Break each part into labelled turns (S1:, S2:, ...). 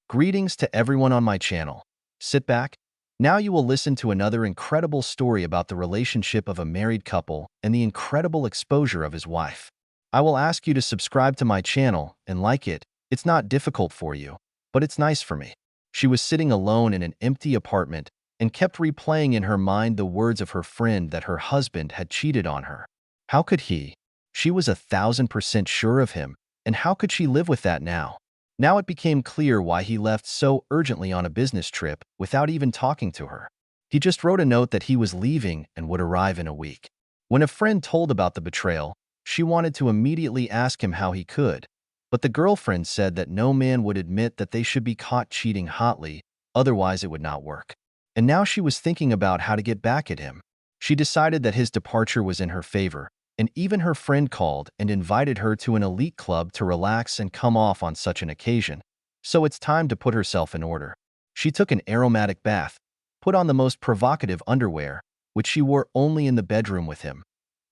S1: Greetings to everyone on my channel. Sit back. Now you will listen to another incredible story about the relationship of a married couple and the incredible exposure of his wife. I will ask you to subscribe to my channel and like it. It's not difficult for you, but it's nice for me. She was sitting alone in an empty apartment and kept replaying in her mind the words of her friend that her husband had cheated on her. How could he? She was 1,000% sure of him, and how could she live with that now? Now it became clear why he left so urgently on a business trip without even talking to her. He just wrote a note that he was leaving and would arrive in a week. When a friend told about the betrayal, she wanted to immediately ask him how he could, but the girlfriend said that no man would admit that they should be caught cheating hotly, otherwise it would not work. And now she was thinking about how to get back at him. She decided that his departure was in her favor, and even her friend called and invited her to an elite club to relax and come off on such an occasion. So it's time to put herself in order. She took an aromatic bath, put on the most provocative underwear, which she wore only in the bedroom with him,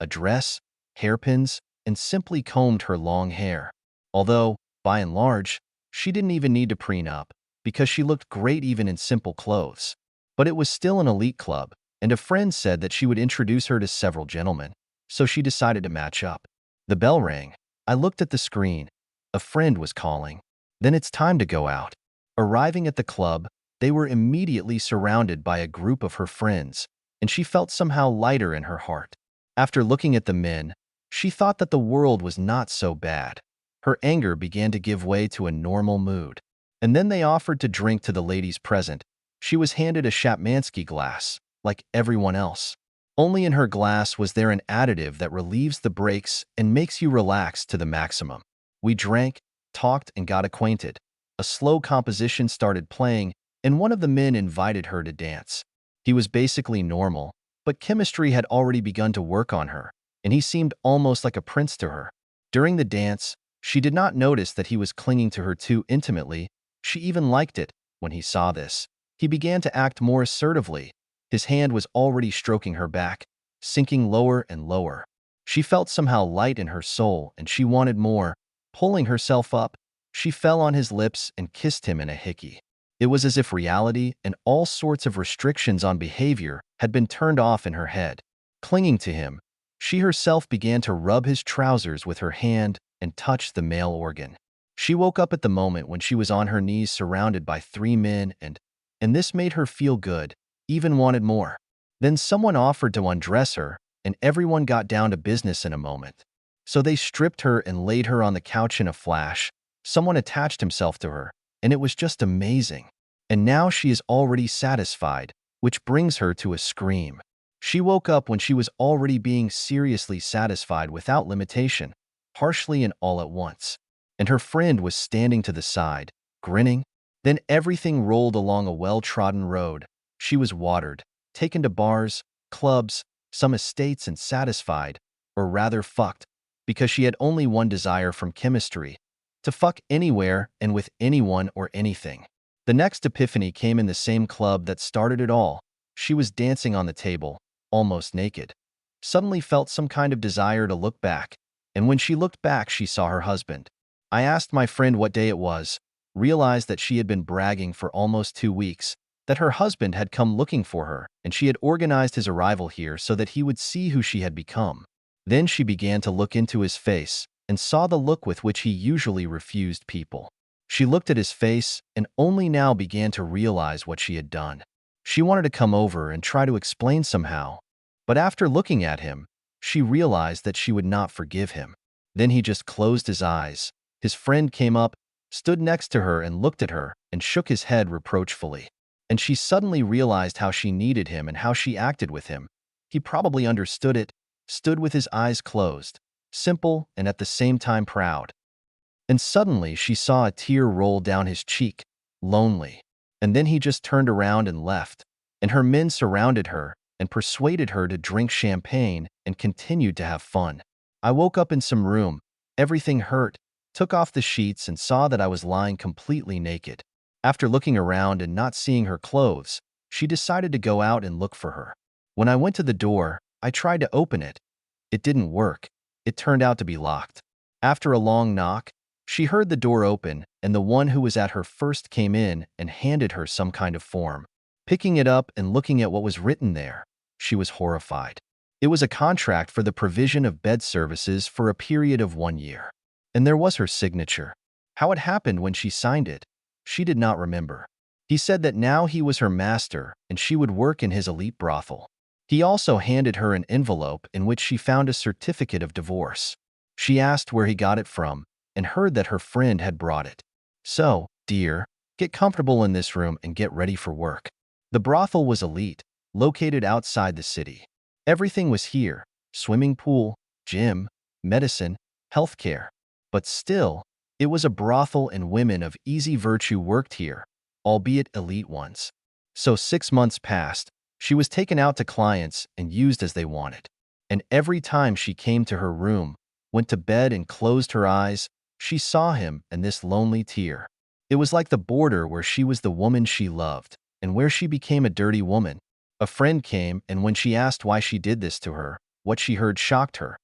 S1: a dress, hairpins, and simply combed her long hair. Although, by and large, she didn't even need to preen up, because she looked great even in simple clothes. But it was still an elite club, and a friend said that she would introduce her to several gentlemen. So she decided to match up. The bell rang. I looked at the screen. A friend was calling. Then it's time to go out. Arriving at the club, they were immediately surrounded by a group of her friends, and she felt somehow lighter in her heart. After looking at the men, she thought that the world was not so bad. Her anger began to give way to a normal mood. And then they offered to drink to the ladies present. She was handed a Chapmansky glass, like everyone else. Only in her glass was there an additive that relieves the brakes and makes you relax to the maximum. We drank, talked, and got acquainted. A slow composition started playing, and one of the men invited her to dance. He was basically normal, but chemistry had already begun to work on her, and he seemed almost like a prince to her. During the dance, she did not notice that he was clinging to her too intimately. She even liked it. When he saw this, he began to act more assertively. His hand was already stroking her back, sinking lower and lower. She felt somehow light in her soul, and she wanted more. Pulling herself up, she fell on his lips and kissed him in a hickey. It was as if reality and all sorts of restrictions on behavior had been turned off in her head. Clinging to him, she herself began to rub his trousers with her hand and touch the male organ. She woke up at the moment when she was on her knees surrounded by 3 men, and this made her feel good. Even wanted more. Then someone offered to undress her, and everyone got down to business in a moment. So they stripped her and laid her on the couch in a flash. Someone attached himself to her, and it was just amazing. And now she is already satisfied, which brings her to a scream. She woke up when she was already being seriously satisfied without limitation, harshly and all at once. And her friend was standing to the side, grinning. Then everything rolled along a well-trodden road. She was watered, taken to bars, clubs, some estates, and satisfied, or rather fucked, because she had only one desire from chemistry: to fuck anywhere and with anyone or anything. The next epiphany came in the same club that started it all. She was dancing on the table, almost naked. Suddenly felt some kind of desire to look back, and when she looked back, she saw her husband. I asked my friend what day it was, realized that she had been bragging for almost 2 weeks, that her husband had come looking for her, and she had organized his arrival here so that he would see who she had become. Then she began to look into his face and saw the look with which he usually refused people. She looked at his face and only now began to realize what she had done. She wanted to come over and try to explain somehow, but after looking at him, she realized that she would not forgive him. Then he just closed his eyes. His friend came up, stood next to her and looked at her and shook his head reproachfully. And she suddenly realized how she needed him and how she acted with him. He probably understood it, stood with his eyes closed, simple and at the same time proud. And suddenly she saw a tear roll down his cheek, lonely. And then he just turned around and left, and her men surrounded her and persuaded her to drink champagne and continued to have fun. I woke up in some room, everything hurt, took off the sheets and saw that I was lying completely naked. After looking around and not seeing her clothes, she decided to go out and look for her. When I went to the door, I tried to open it. It didn't work. It turned out to be locked. After a long knock, She heard the door open, and the one who was at her first came in and handed her some kind of form. Picking it up and looking at what was written there, she was horrified. It was a contract for the provision of bed services for a period of 1 year. And there was her signature. How it happened when she signed it, she did not remember. He said that now he was her master and she would work in his elite brothel. He also handed her an envelope in which she found a certificate of divorce. She asked where he got it from and heard that her friend had brought it. So, dear, get comfortable in this room and get ready for work. The brothel was elite, located outside the city. Everything was here: swimming pool, gym, medicine, healthcare. But still, it was a brothel and women of easy virtue worked here, albeit elite ones. So 6 months passed. She was taken out to clients and used as they wanted. And every time she came to her room, went to bed and closed her eyes, she saw him and this lonely tear. It was like the border where she was the woman she loved and where she became a dirty woman. A friend came, and when she asked why she did this to her, what she heard shocked her.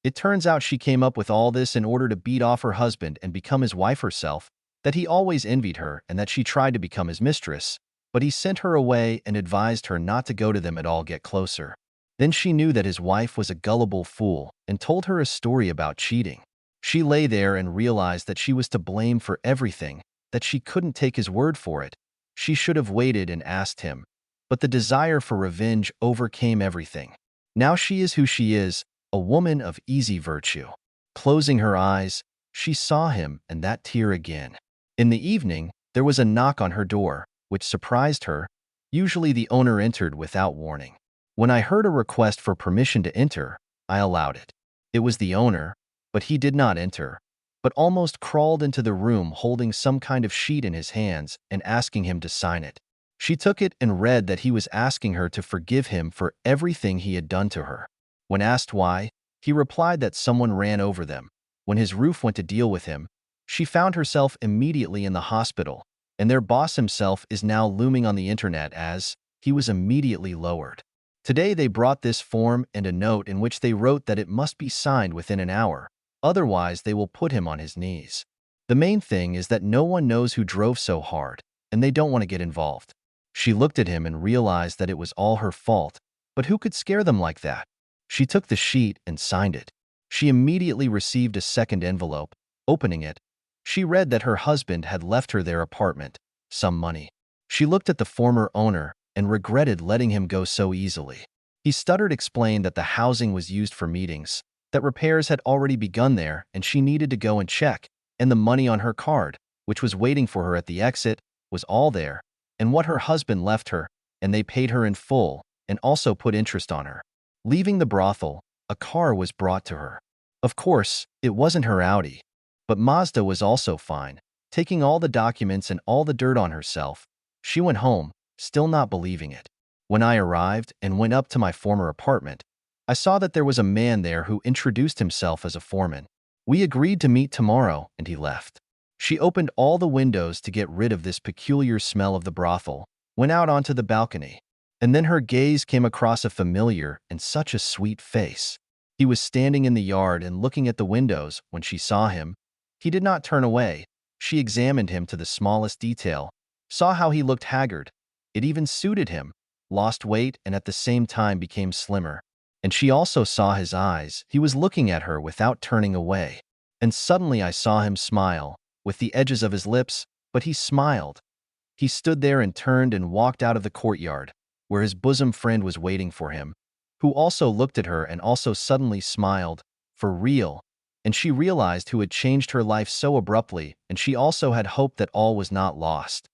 S1: It turns out she came up with all this in order to beat off her husband and become his wife herself, that he always envied her and that she tried to become his mistress, but he sent her away and advised her not to go to them at all, get closer. Then she knew that his wife was a gullible fool and told her a story about cheating. She lay there and realized that she was to blame for everything, that she couldn't take his word for it. She should have waited and asked him. But the desire for revenge overcame everything. Now she is who she is, a woman of easy virtue. Closing her eyes, she saw him and that tear again. In the evening, there was a knock on her door, which surprised her. Usually the owner entered without warning. When I heard a request for permission to enter, I allowed it. It was the owner, but he did not enter, but almost crawled into the room holding some kind of sheet in his hands and asking him to sign it. She took it and read that he was asking her to forgive him for everything he had done to her. When asked why, he replied that someone ran over them. When his roof went to deal with him, she found herself immediately in the hospital, and their boss himself is now looming on the internet as he was immediately lowered. Today they brought this form and a note in which they wrote that it must be signed within an hour, otherwise they will put him on his knees. The main thing is that no one knows who drove so hard, and they don't want to get involved. She looked at him and realized that it was all her fault, but who could scare them like that? She took the sheet and signed it. She immediately received a second envelope. Opening it, she read that her husband had left her their apartment, some money. She looked at the former owner and regretted letting him go so easily. He stuttered, explained that the housing was used for meetings, that repairs had already begun there and she needed to go and check, and the money on her card, which was waiting for her at the exit, was all there, and what her husband left her, and they paid her in full and also put interest on her. Leaving the brothel, a car was brought to her. Of course, it wasn't her Audi, but Mazda was also fine. Taking all the documents and all the dirt on herself, she went home, still not believing it. When I arrived and went up to my former apartment, I saw that there was a man there who introduced himself as a foreman. We agreed to meet tomorrow, and he left. She opened all the windows to get rid of this peculiar smell of the brothel, went out onto the balcony, and then her gaze came across a familiar and such a sweet face. He was standing in the yard and looking at the windows when she saw him. He did not turn away. She examined him to the smallest detail, saw how he looked haggard. It even suited him, lost weight and at the same time became slimmer. And she also saw his eyes. He was looking at her without turning away. And suddenly I saw him smile, with the edges of his lips, but he smiled. He stood there and turned and walked out of the courtyard, where his bosom friend was waiting for him, who also looked at her and also suddenly smiled, for real, and she realized who had changed her life so abruptly, and she also had hoped that all was not lost.